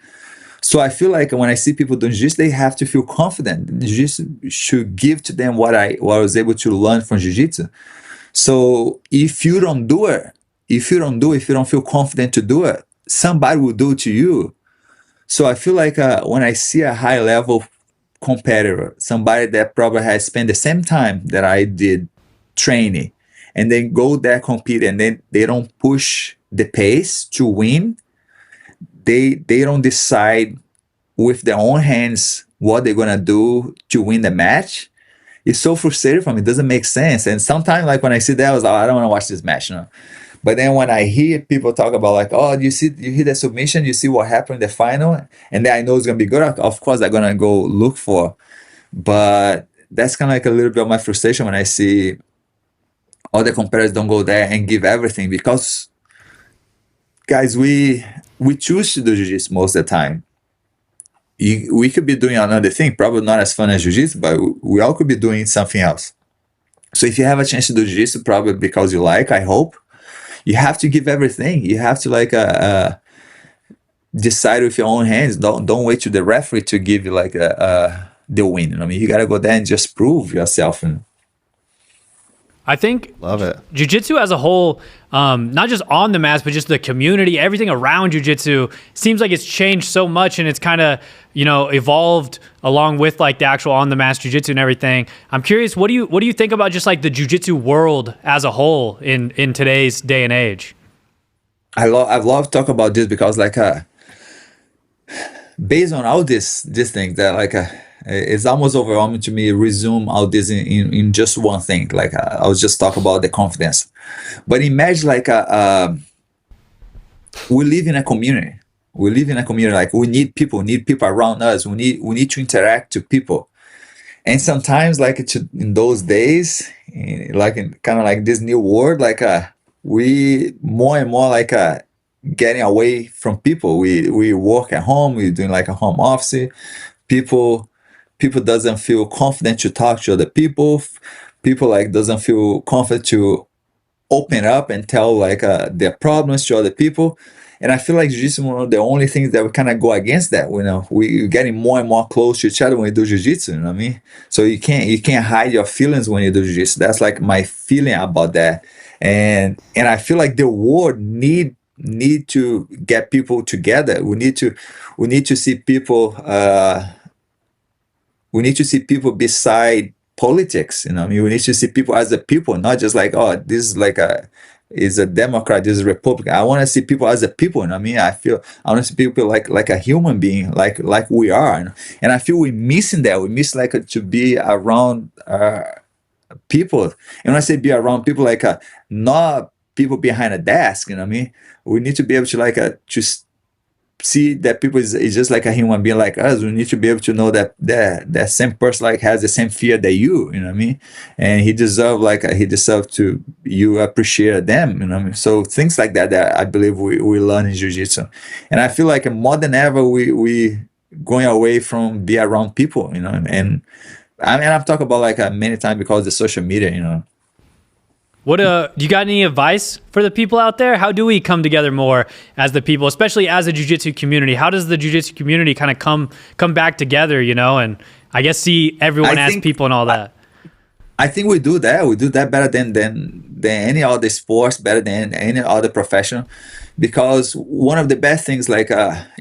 So I feel like when I see people doing jiu-jitsu, they have to feel confident. Jiu-jitsu should give to them what I was able to learn from jiu-jitsu. So if you don't feel confident to do it, somebody will do it to you. So I feel like when I see a high level competitor, somebody that probably has spent the same time that I did training, and then go there compete, and then they don't push the pace to win, they don't decide with their own hands what they're gonna do to win the match. It's so frustrating for me. It doesn't make sense. And sometimes, like when I see that, I was like, I don't want to watch this match, you know. But then when I hear people talk about like, oh, you hear the submission, you see what happened in the final, and then I know it's gonna be good. Of course, I'm gonna go look for. But that's kind of like a little bit of my frustration when I see all the competitors don't go there and give everything, because, guys, we choose to do jiu-jitsu most of the time. We could be doing another thing, probably not as fun as jiu-jitsu, but we all could be doing something else. So if you have a chance to do jiu-jitsu, probably because you like, I hope, you have to give everything. You have to like decide with your own hands. Don't wait to the referee to give you like the win. You know what I mean, you gotta go there and just prove yourself. And I think Love it. jiu-jitsu as a whole, not just on the mats, but just the community, everything around jiu-jitsu seems like it's changed so much, and it's kind of, you know, evolved along with like the actual on the mats jiu-jitsu and everything. I'm curious, what do you think about just like the jiu-jitsu world as a whole in today's day and age? I love talk about this because like based on all this thing that like it's almost overwhelming to me resume all this in just one thing. Like I was just talking about the confidence, but imagine like we live in a community. Like we need people around us. We need to interact to people. And sometimes like in those days, like in kind of like this new world, like we more and more like getting away from people. We work at home. We're doing like a home office. People doesn't feel confident to talk to other people. People like doesn't feel confident to open up and tell like their problems to other people. And I feel like jiu-jitsu is one of the only things that we kind of go against that. You know, we're getting more and more close to each other when we do jiu-jitsu. You know what I mean? So you can't hide your feelings when you do jiu-jitsu. That's like my feeling about that. And I feel like the world need to get people together. We need to see people. We need to see people beside politics. You know, I mean, we need to see people as a people, not just like, oh, this is like is a Democrat, this is a Republican. I want to see people as a people. You know, I mean, I want to see people like a human being, like we are. You know? And I feel we're missing that. We miss like to be around people. And when I say be around people, like not people behind a desk. You know what I mean? We need to be able to like just see that people is just like a human being like us. We need to be able to know that same person like has the same fear that you know what I mean, and he deserves to you appreciate them, you know what I mean? So things like that I believe we learn in jiu-jitsu. And I feel like more than ever we going away from be around people, you know. And I mean, I've talked about like many times because of the social media, you know. What do you got any advice for the people out there? How do we come together more as the people, especially as a jiu-jitsu community? How does the jiu-jitsu community kind of come back together, you know, and I guess see everyone as people and all that? I think we do that. We do that better than any other sports, better than any other profession, because one of the best things like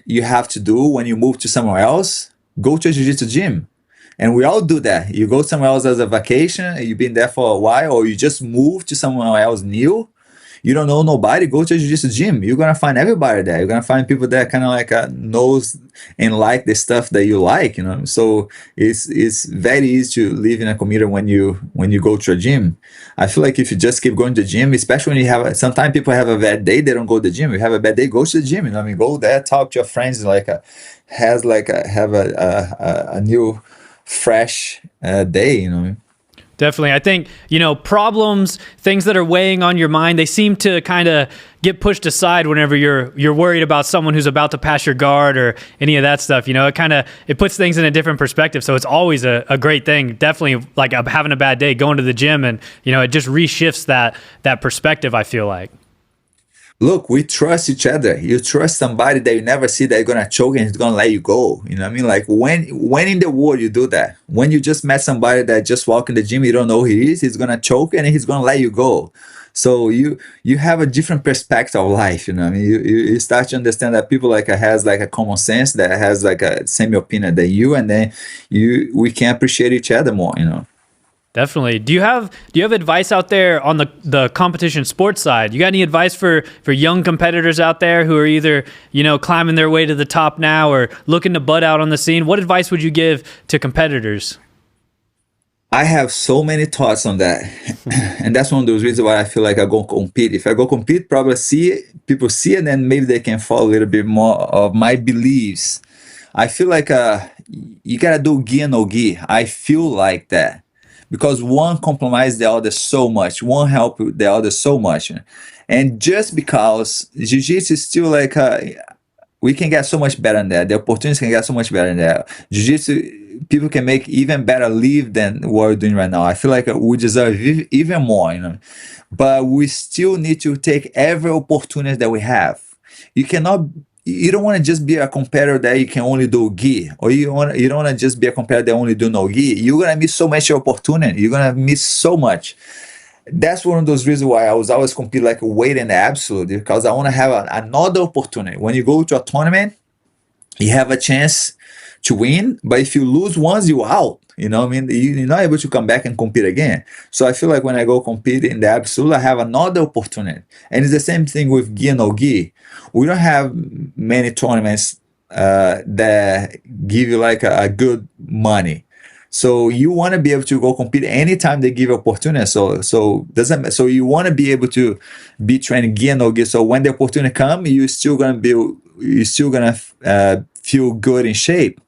you have to do when you move to somewhere else, go to a jiu-jitsu gym. And we all do that. You go somewhere else as a vacation, you've been there for a while, or you just move to somewhere else new. You don't know nobody, go to a jiu-jitsu gym. You're going to find everybody there. You're going to find people that kind of like knows and like the stuff that you like, you know. So it's very easy to live in a community when you go to a gym. I feel like if you just keep going to the gym, especially when you have, sometimes people have a bad day, they don't go to the gym. You have a bad day, go to the gym, you know what I mean? Go there, talk to your friends, like have a new fresh day, you know. Definitely. I think, you know, problems, things that are weighing on your mind, they seem to kind of get pushed aside whenever you're worried about someone who's about to pass your guard or any of that stuff. You know, it puts things in a different perspective. So it's always a great thing. Definitely like having a bad day, going to the gym, and, you know, it just reshifts that perspective, I feel like. Look, we trust each other. You trust somebody that you never see that you're gonna choke and he's gonna let you go. You know what I mean? Like when in the world you do that? When you just met somebody that just walk in the gym, you don't know who he is, he's gonna choke and he's gonna let you go. So you have a different perspective of life. You know what I mean? You start to understand that people like has like a common sense, that has like a same opinion than you, and then we can appreciate each other more. You know. Definitely. Do you have advice out there on the competition sports side? You got any advice for young competitors out there who are either, you know, climbing their way to the top now or looking to butt out on the scene? What advice would you give to competitors? I have so many thoughts on that. And that's one of those reasons why I feel like I go compete. If I go compete, probably people see it, and then maybe they can follow a little bit more of my beliefs. I feel like you gotta do gi and no gi. I feel like that. Because one compromises the other so much, one help the other so much. And just because jiu-jitsu is still like, we can get so much better than that. The opportunities can get so much better than that. Jiu-jitsu, people can make even better live than what we're doing right now. I feel like we deserve even more, you know. But we still need to take every opportunity that we have. You don't want to just be a competitor that you can only do gi, or you don't want to just be a competitor that only do no gi. You're gonna miss so much opportunity. You're gonna miss so much. That's one of those reasons why I was always compete like weight and absolute, because I want to have another opportunity. When you go to a tournament, you have a chance to win, but if you lose once, you're out. You know what I mean? You're not able to come back and compete again. So I feel like when I go compete in the absolute, I have another opportunity. And it's the same thing with gi and no gi. We don't have many tournaments that give you like a good money. So you want to be able to go compete anytime they give you opportunity. So you want to be able to be training gi and no gi. So when the opportunity comes, you're still gonna feel good in shape.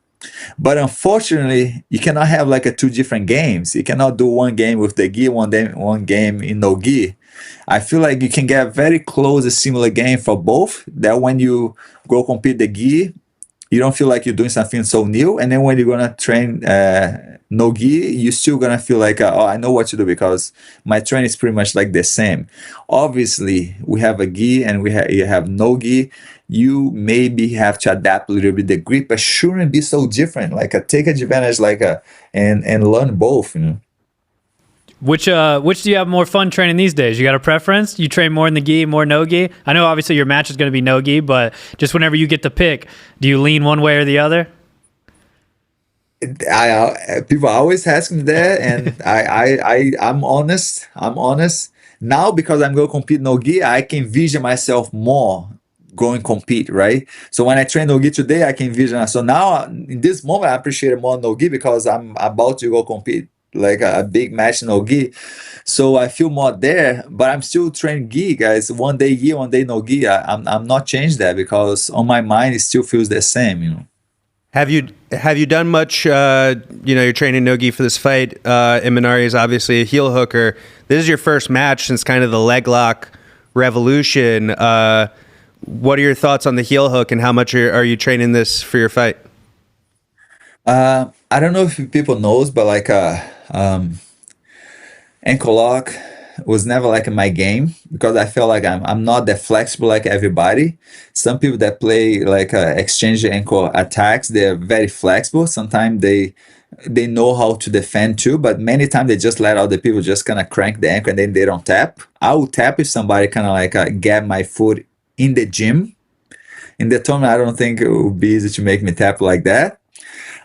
But unfortunately, you cannot have like two different games. You cannot do one game with the gi, one game in no gi. I feel like you can get very close, a similar game for both. That when you go compete the gi, you don't feel like you're doing something so new. And then when you're gonna train no gi, you're still gonna feel like, oh, I know what to do because my training is pretty much like the same. Obviously, we have a gi and you have no gi. you maybe have to adapt a little bit the grip, but shouldn't be so different. Like take advantage, and learn both. Which do you have more fun training these days? You got a preference? You train more in the gi, more no gi? I know obviously your match is going to be no gi, but just whenever you get to pick, do you lean one way or the other? People always ask me that, and I'm honest. I'm honest now because I'm going to compete no gi. I can vision myself more going compete, right? So when I train no gi today, I can vision. So now in this moment, I appreciate more no gi because I'm about to go compete like a big match no gi. So I feel more there, but I'm still training gi, guys. One day gi, one day no gi. I'm not changed that because on my mind it still feels the same. Have you done much? You're training no-gi for this fight. Imanari is obviously a heel hooker. This is your first match since kind of the leg lock revolution. What are your thoughts on the heel hook, and how much are you training this for your fight? I don't know if people knows, but ankle lock was never like my game because I feel like I'm not that flexible like everybody. Some people that play like exchange ankle attacks, they're very flexible. Sometimes they know how to defend too, but many times they just let other people just kind of crank the ankle and then they don't tap. I will tap if somebody kind of get my foot in the gym. In the tournament, I don't think it would be easy to make me tap like that.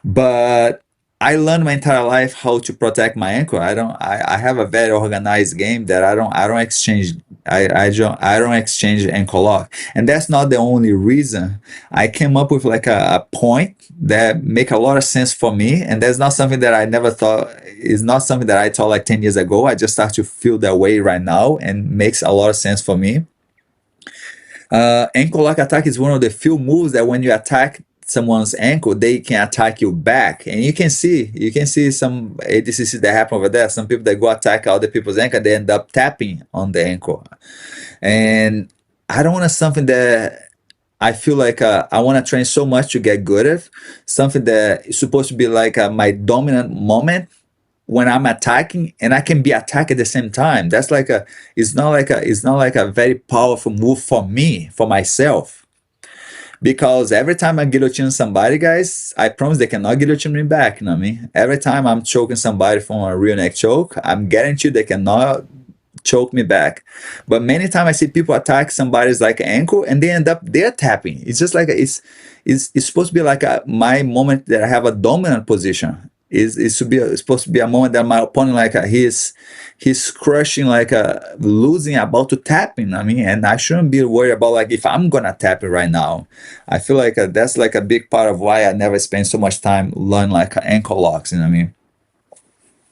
But I learned my entire life how to protect my ankle. I have a very organized game that I don't exchange. I don't exchange ankle lock, and that's not the only reason. I came up with like a point that make a lot of sense for me, and that's not something that I never thought is not something that I thought like 10 years ago. I just start to feel that way right now, and makes a lot of sense for me. Ankle lock attack is one of the few moves that when you attack someone's ankle, they can attack you back, and you can see some ADCC that happen over there. Some people that go attack other people's ankle, they end up tapping on the ankle, and I don't want something that I feel like I want to train so much to get good at something that is supposed to be like my dominant moment when I'm attacking, and I can be attacked at the same time. That's it's not like a very powerful move for me, for myself. Because every time I guillotine somebody, guys, I promise they cannot guillotine me back. You know what I mean? Every time I'm choking somebody from a rear neck choke, I'm guaranteed they cannot choke me back. But many times I see people attack somebody's like ankle and they end up they're tapping. It's just like it's supposed to be like my moment that I have a dominant position. It's supposed to be a moment that my opponent he's crushing losing about to tap in. I mean, and I shouldn't be worried about like if I'm gonna tap it right now. I feel like that's like a big part of why I never spend so much time learning like ankle locks. You know what I mean?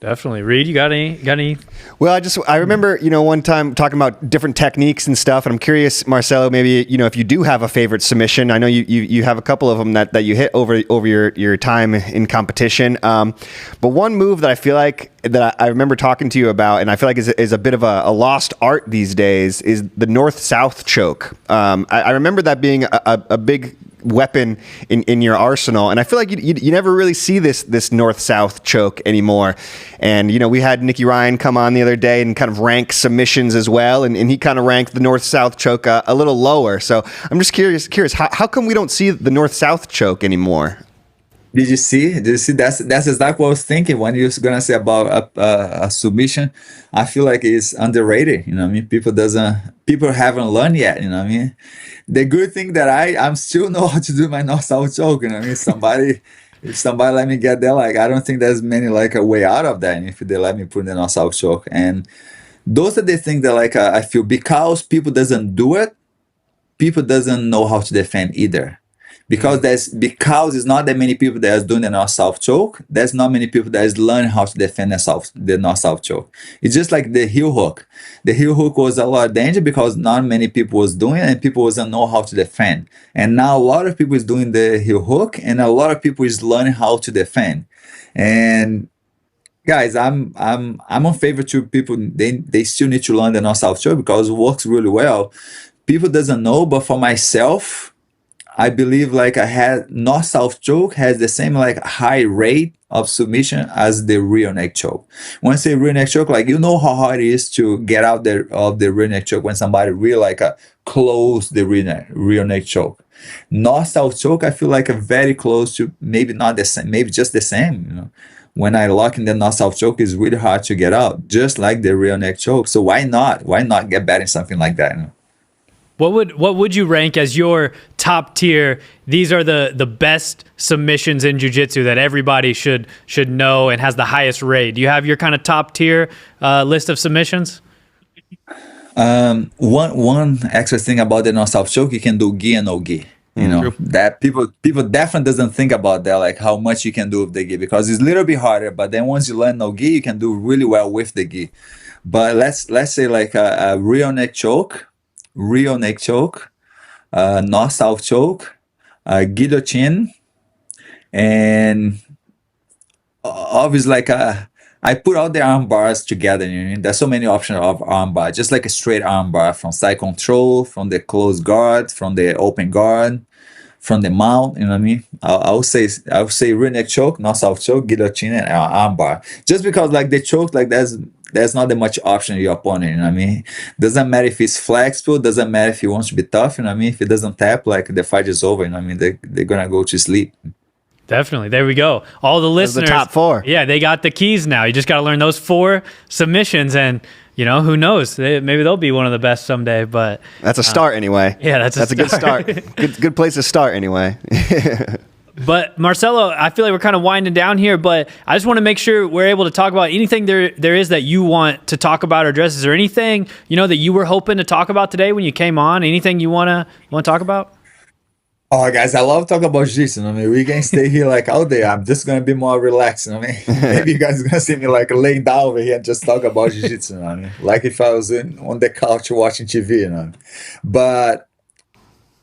Definitely. Reed, you got any? Well, I remember, one time talking about different techniques and stuff, and I'm curious, Marcelo, maybe, if you do have a favorite submission. I know you have a couple of them that you hit over your time in competition. But one move that I feel like that I remember talking to you about, and I feel like is a bit of a lost art these days, is the north-south choke. I remember that being a big weapon in your arsenal, and I feel like you never really see this north-south choke anymore. And we had Nicky Ryan come on the other day and kind of rank submissions as well, and he kind of ranked the north-south choke a little lower. So I'm just curious how come we don't see the north-south choke anymore? Did you see? That's exactly what I was thinking when you was gonna say about a submission. I feel like it's underrated. You know what I mean? People haven't learned yet. You know what I mean? The good thing that I'm still know how to do my north south choke. You know what I mean? If somebody let me get there, like I don't think there's many like a way out of that. And if they let me put in the north south choke, and those are the things that I feel because people doesn't do it, people doesn't know how to defend either. Because it's not that many people that is doing the north south choke. There's not many people that is learning how to defend the north south choke. It's just like the heel hook. The heel hook was a lot of danger because not many people was doing it and people doesn't know how to defend. And now a lot of people is doing the heel hook and a lot of people is learning how to defend. And guys, I'm on favor to people. They still need to learn the north south choke because it works really well. People doesn't know, but for myself, I believe I had north-south choke has the same high rate of submission as the rear neck choke. When I say rear neck choke, how hard it is to get out there of the rear neck choke when somebody really close the rear neck choke. North-south choke, I feel like a very close to, maybe not the same, maybe just the same, When I lock in the north-south choke, it's really hard to get out, just like the rear neck choke. So why not? Why not get better in something like that? What would you rank as your top tier? These are the best submissions in jiu-jitsu that everybody should know and has the highest rate. Do you have your kind of top tier list of submissions? One extra thing about the north-south choke, you can do gi and no gi. That people definitely doesn't think about that, like how much you can do with the gi, because it's a little bit harder. But then once you learn no gi, you can do really well with the gi. But let's say like a rear neck choke, north-south choke, guillotine, and obviously like I put all the arm bars together. There's so many options of arm bar, just like a straight arm bar, from side control, from the closed guard, from the open guard, from the mount. You know what I mean? I would say rear neck choke, north-south choke, guillotine, and arm bar. Just because like the choke, like there's not that much option in your opponent. You know what I mean? Doesn't matter if it's flexible, doesn't matter if he wants to be tough. You know what I mean? If it doesn't tap, like the fight is over. You know what I mean? They're gonna go to sleep. Definitely. There we go. All the listeners. The top 4. Yeah, they got the keys now. You just got to learn those 4 submissions, and who knows? Maybe they'll be one of the best someday. But that's a start anyway. Yeah, that's a good start. Good place to start anyway. But Marcelo, I feel like we're kind of winding down here, but I just want to make sure we're able to talk about anything there is that you want to talk about or address. Is there anything that you were hoping to talk about today when you came on? Anything you want to talk about? Oh, guys, I love talking about jiu-jitsu. I mean, we can stay here like all day. I'm just going to be more relaxed. I mean, maybe you guys are going to see me like lay down over here and just talk about jiu-jitsu. I mean, like if I was on the couch watching TV. But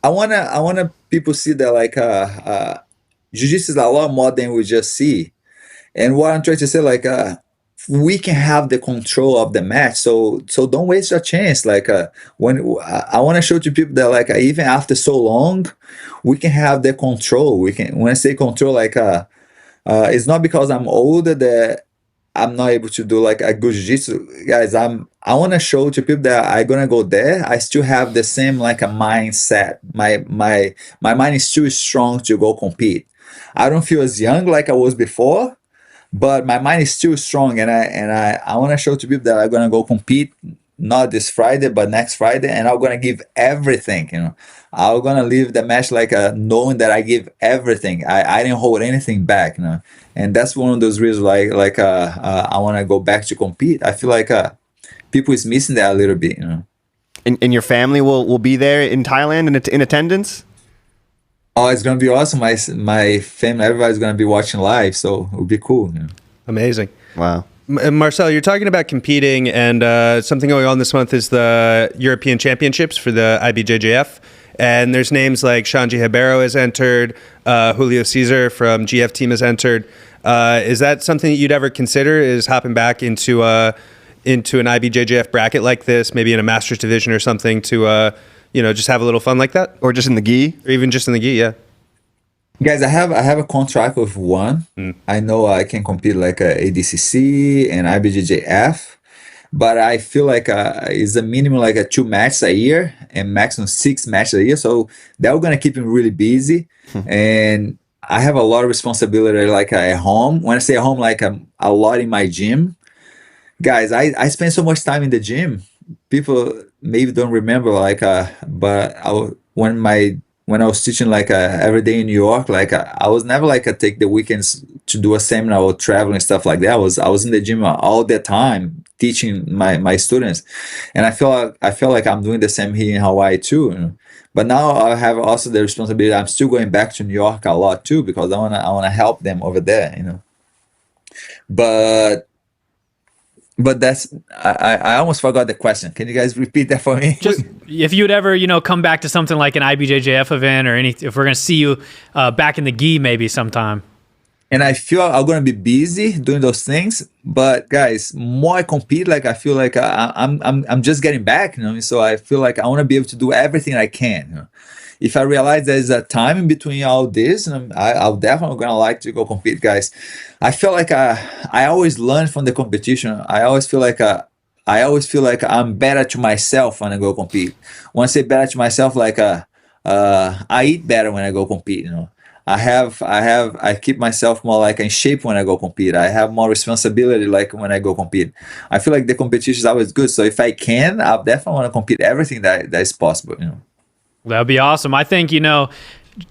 I wanna people see that like jiu-jitsu is a lot more than we just see. And what I'm trying to say, like, we can have the control of the match, so don't waste your chance. Like when I want to show to people that like even after so long, we can have the control. When I say control, like it's not because I'm older that I'm not able to do like a good jiu-jitsu. Guys, I want to show to people that I'm gonna go there, I still have the same like a mindset. My mind is still strong to go compete. I don't feel as young like I was before, but my mind is still strong, and I want to show to people that I'm gonna go compete, not this Friday, but next Friday, and I'm gonna give everything. I'm gonna leave the match like knowing that I give everything. I didn't hold anything back. And that's one of those reasons like I want to go back to compete. I feel like people is missing that a little bit. And your family will be there in Thailand in attendance. Oh, it's gonna be awesome. My family, everybody's gonna be watching live, so it'll be cool. Amazing. Wow. Marcel, you're talking about competing, and something going on this month is the European Championships for the IBJJF. And there's names like Shanji Ribeiro has entered, Julio Cesar from GF team has entered. Is that something that you'd ever consider, is hopping back into an IBJJF bracket like this, maybe in a Masters division or something, to just have a little fun like that? Or just in the gi? Or even just in the gi, yeah. Guys, I have a contract with one. I know I can compete like a ADCC and IBJJF, but I feel like it's a minimum like 2 matches a year and maximum 6 matches a year. So they're gonna keep me really busy, and I have a lot of responsibility like at home. When I say at home, like a lot in my gym. Guys, I spend so much time in the gym. People maybe don't remember when I was teaching like every day in New York, like I was never like take the weekends to do a seminar or travel and stuff like that. I was in the gym all the time teaching my students, and I feel like I'm doing the same here in Hawaii too. But now I have also the responsibility. I'm still going back to New York a lot too, because I wanna help them over there. But that's I almost forgot the question. Can you guys repeat that for me? Just if you'd ever come back to something like an IBJJF event, or if we're gonna see you back in the gi maybe sometime. And I feel I'm gonna be busy doing those things. But guys, more I compete, like I feel like I'm just getting back. So I feel like I want to be able to do everything I can. If I realize there's a time in between all this, I'll definitely gonna like to go compete, guys. I feel like I always learn from the competition. I always feel like I'm better to myself when I go compete. When I say better to myself, like I eat better when I go compete. I keep myself more like in shape when I go compete. I have more responsibility like when I go compete. I feel like the competition is always good. So if I can, I definitely want to compete everything that is possible. That'd be awesome. I think,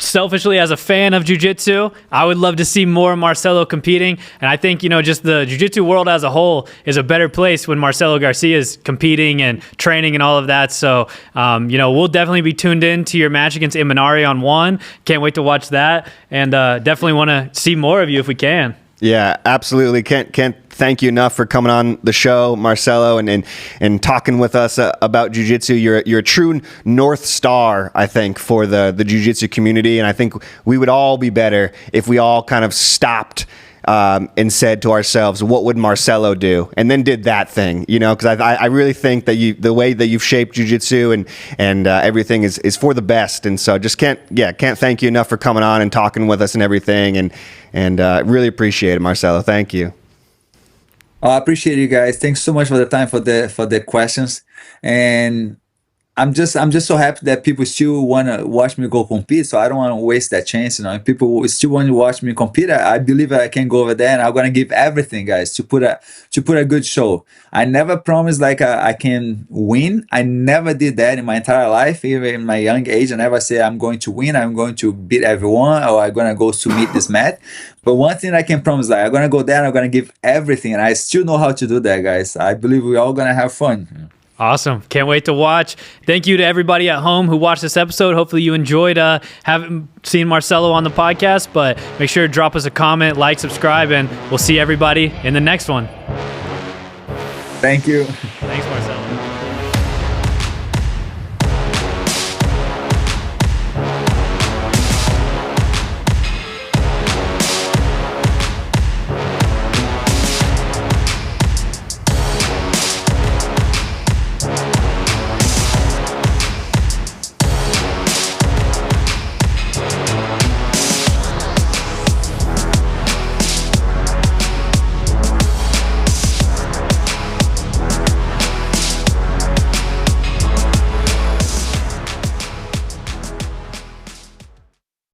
selfishly as a fan of jiu-jitsu, I would love to see more Marcelo competing. And I think, just the jiu-jitsu world as a whole is a better place when Marcelo Garcia is competing and training and all of that. So, we'll definitely be tuned in to your match against Imanari on 1. Can't wait to watch that. And definitely want to see more of you if we can. Yeah, absolutely. Can't thank you enough for coming on the show, Marcelo, and talking with us about jiu-jitsu. You're a true North Star, I think, for the jiu-jitsu community, and I think we would all be better if we all kind of stopped and said to ourselves, what would Marcelo do? And then did that thing, because I really think that the way that you've shaped jiu-jitsu and everything is for the best. And so just can't thank you enough for coming on and talking with us and everything. And really appreciate it, Marcelo. Thank you. I appreciate you guys. Thanks so much for the time, for the questions. And I'm just so happy that people still want to watch me go compete. So I don't want to waste that chance. If people still want to watch me compete, I believe I can go over there, and I'm gonna give everything, guys, to put a good show. I never promised like I can win. I never did that in my entire life. Even in my young age, I never say I'm going to win. I'm going to beat everyone, or I'm gonna go to meet this match. But one thing I can promise, I'm gonna go there and I'm gonna give everything, and I still know how to do that, guys. I believe we're all gonna have fun. Awesome. Can't wait to watch. Thank you to everybody at home who watched this episode. Hopefully you enjoyed having seen Marcelo on the podcast, but make sure to drop us a comment, like, subscribe, and we'll see everybody in the next one. Thank you. Thanks, Marcelo.